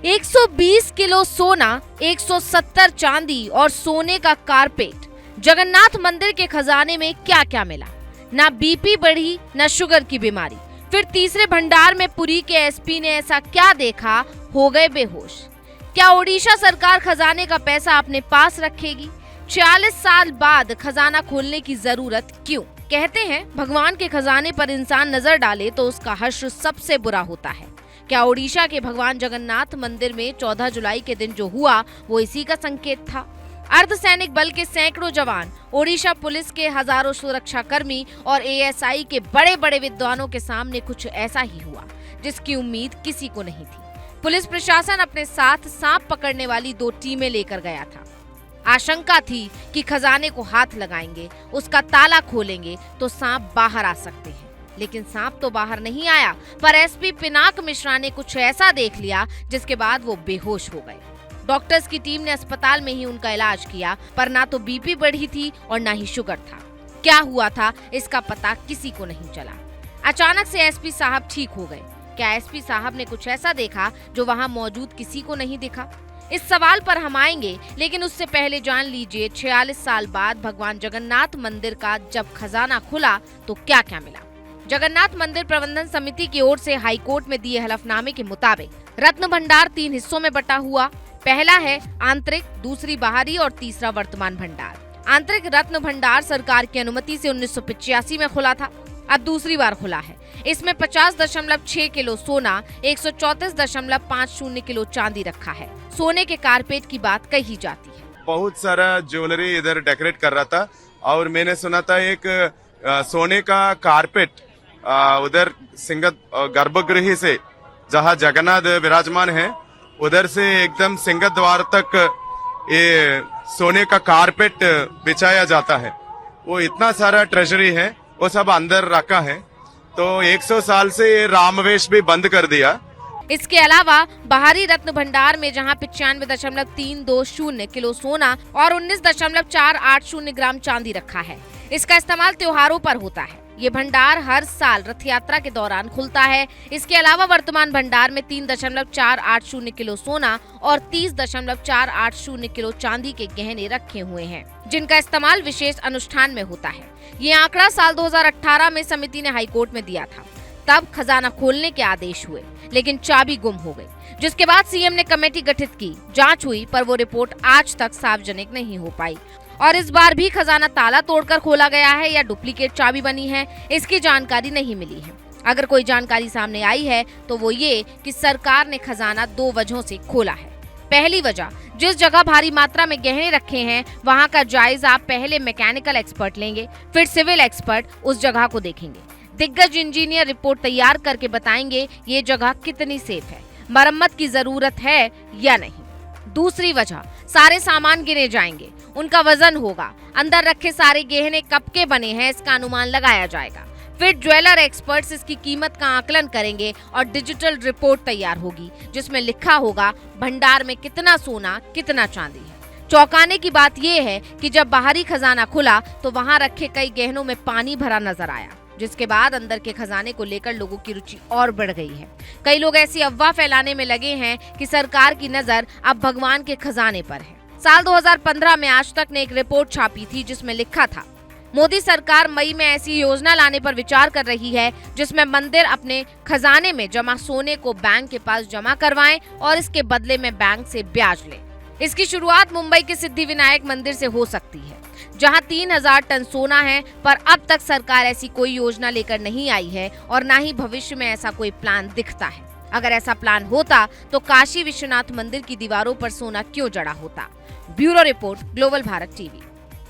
120 kilo सोना, 170 चांदी और सोने का कारपेट। जगन्नाथ मंदिर के खजाने में क्या क्या मिला? ना बीपी बढ़ी, ना शुगर की बीमारी। फिर तीसरे भंडार में पुरी के एसपी ने ऐसा क्या देखा, हो गए बेहोश। क्या ओडिशा सरकार खजाने का पैसा अपने पास रखेगी? 46 साल बाद खजाना खोलने की जरूरत क्यों? कहते हैं भगवान के खजाने पर इंसान नजर डाले तो उसका हश्र सबसे बुरा होता है। क्या ओडिशा के भगवान जगन्नाथ मंदिर में 14 जुलाई के दिन जो हुआ वो इसी का संकेत था? अर्धसैनिक बल के सैकड़ों जवान, ओडिशा पुलिस के हजारों सुरक्षा कर्मी और एएसआई के बड़े बड़े विद्वानों के सामने कुछ ऐसा ही हुआ जिसकी उम्मीद किसी को नहीं थी। पुलिस प्रशासन अपने साथ सांप पकड़ने वाली 2 टीमें लेकर गया था। आशंका थी कि खजाने को हाथ लगाएंगे, उसका ताला खोलेंगे तो सांप बाहर आ सकते हैं। लेकिन सांप तो बाहर नहीं आया, पर एसपी पिनाक मिश्रा ने कुछ ऐसा देख लिया जिसके बाद वो बेहोश हो गए। डॉक्टर्स की टीम ने अस्पताल में ही उनका इलाज किया, पर ना तो बीपी बढ़ी थी और ना ही शुगर था। क्या हुआ था इसका पता किसी को नहीं चला। अचानक से एसपी साहब ठीक हो गए। क्या एसपी साहब ने कुछ ऐसा देखा जो वहां मौजूद किसी को नहीं दिखा? इस सवाल पर हम आएंगे, लेकिन उससे पहले जान लीजिए 46 साल बाद भगवान जगन्नाथ मंदिर का जब खजाना खुला तो क्या क्या मिला। जगन्नाथ मंदिर प्रबंधन समिति की ओर से हाईकोर्ट में दिए हलफनामे के मुताबिक रत्न भंडार 3 हिस्सों में बटा हुआ। पहला है आंतरिक, दूसरी बाहरी और तीसरा वर्तमान भंडार। आंतरिक रत्न भंडार सरकार की अनुमति से 1985 में खुला था, अब दूसरी बार खुला है। इसमें 50.6 किलो सोना, 134.50 किलो चांदी रखा है। सोने के कारपेट की बात कही जाती है। बहुत सारा ज्वेलरी इधर डेकोरेट कर रहा था और मैंने सुना था एक सोने का कारपेट उधर सिंह गर्भगृह से जहाँ जगन्नाथ विराजमान है उधर से एकदम सिंह द्वार तक ये सोने का कारपेट बिछाया जाता है। वो इतना सारा ट्रेजरी है, वो सब अंदर रखा है। तो 100 साल से ये रामवेश भी बंद कर दिया। इसके अलावा बाहरी रत्न भंडार में जहां 95.320 किलो सोना और 19.480 ग्राम चांदी रखा है। इसका इस्तेमाल त्योहारों पर होता है। ये भंडार हर साल रथ यात्रा के दौरान खुलता है। इसके अलावा वर्तमान भंडार में 3.480 किलो सोना और 30.480 किलो चांदी के गहने रखे हुए हैं, जिनका इस्तेमाल विशेष अनुष्ठान में होता है। ये आंकड़ा साल 2018 में समिति ने हाईकोर्ट में दिया था। तब खजाना खोलने के आदेश हुए, लेकिन चाबी गुम हो गई, जिसके बाद सीएम ने कमेटी गठित की। जांच हुई, पर वो रिपोर्ट आज तक सार्वजनिक नहीं हो पाई। और इस बार भी खजाना ताला तोड़कर खोला गया है या डुप्लीकेट चाबी बनी है, इसकी जानकारी नहीं मिली है। अगर कोई जानकारी सामने आई है तो वो ये कि सरकार ने खजाना 2 वजहों से खोला है। पहली वजह, जिस जगह भारी मात्रा में गहने रखे हैं वहां का जायजा पहले मैकेनिकल एक्सपर्ट लेंगे, फिर सिविल एक्सपर्ट उस जगह को देखेंगे। दिग्गज इंजीनियर रिपोर्ट तैयार करके बताएंगे ये जगह कितनी सेफ है, मरम्मत की जरूरत है या नहीं। दूसरी वजह, सारे सामान गिने जाएंगे, उनका वजन होगा, अंदर रखे सारे गहने कब के बने हैं इसका अनुमान लगाया जाएगा। फिर ज्वेलर एक्सपर्ट्स इसकी कीमत का आकलन करेंगे और डिजिटल रिपोर्ट तैयार होगी जिसमें लिखा होगा भंडार में कितना सोना, कितना चांदी है। चौंकाने की बात यह है कि जब बाहरी खजाना खुला तो वहां रखे कई गहनों में पानी भरा नजर आया, जिसके बाद अंदर के खजाने को लेकर लोगों की रुचि और बढ़ गई है। कई लोग ऐसी अफवाह फैलाने में लगे हैं कि सरकार की नजर अब भगवान के खजाने पर है। साल 2015 में आज तक ने एक रिपोर्ट छापी थी जिसमें लिखा था मोदी सरकार मई में ऐसी योजना लाने पर विचार कर रही है जिसमें मंदिर अपने खजाने में जमा सोने को बैंक के पास जमा करवाएं और इसके बदले में बैंक से ब्याज ले। इसकी शुरुआत मुंबई के सिद्धिविनायक मंदिर से हो सकती है, जहां 3000 टन सोना है, पर अब तक सरकार ऐसी कोई योजना लेकर नहीं आई है और ना ही भविष्य में ऐसा कोई प्लान दिखता है। अगर ऐसा प्लान होता तो काशी विश्वनाथ मंदिर की दीवारों पर सोना क्यों जड़ा होता? Bureau report, global Bharat TV.